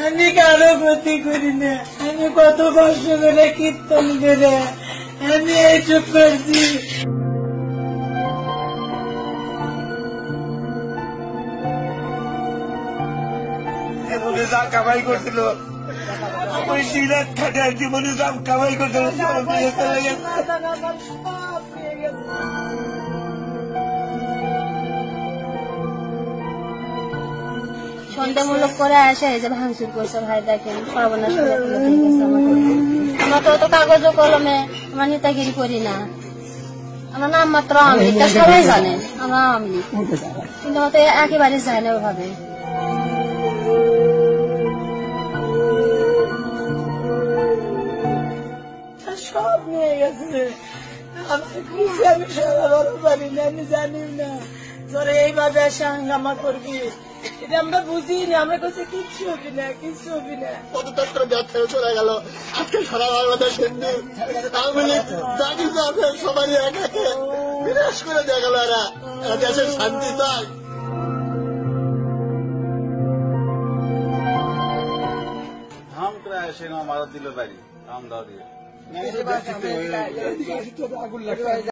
আমি কারো ক্ষতি করি না, আমি কত কষ্ট করে কীর্তন করে আমি এইসব করছি। কামাই করছিল ওই দিনাত খাটে জীবনে সব কামাই করছিল, সন্দেহমূলক করে আসে যে ভাঙচুর করছে। ভাই দেখেন সর্বনাশ করে আমরা তো অত কাগজ কলমে আমরা নেতাগিরি করি না, আমার নাম মাত্র আওয়ামী লীগ, সবাই জানেন আমরা আওয়ামী লীগ, কিন্তু আমার তো একেবারে যায় না ওভাবে। সব নিয়ে গেছে, আমি সারা বড় পারি না, আমি জানি না তোর এইভাবে এসে হাঙ্গামা করবি, এটা আমরা বুঝি না। আমরা কাছে কিচ্ছু হবি না, কিচ্ছু হবি না। পদত্যাগ করে দেশ ছেড়ে চলে গেল। আজকে সারা বাংলাদেশ হিন্দু আওয়ামী লীগ যা কিছু আছে সবারই একাকে বিনাশ করে দিয়ে গেল। এরা দেশের শান্তি চায়। ধাম করে এসে মারা দিল বাড়ি, আম দাও দিয়ে।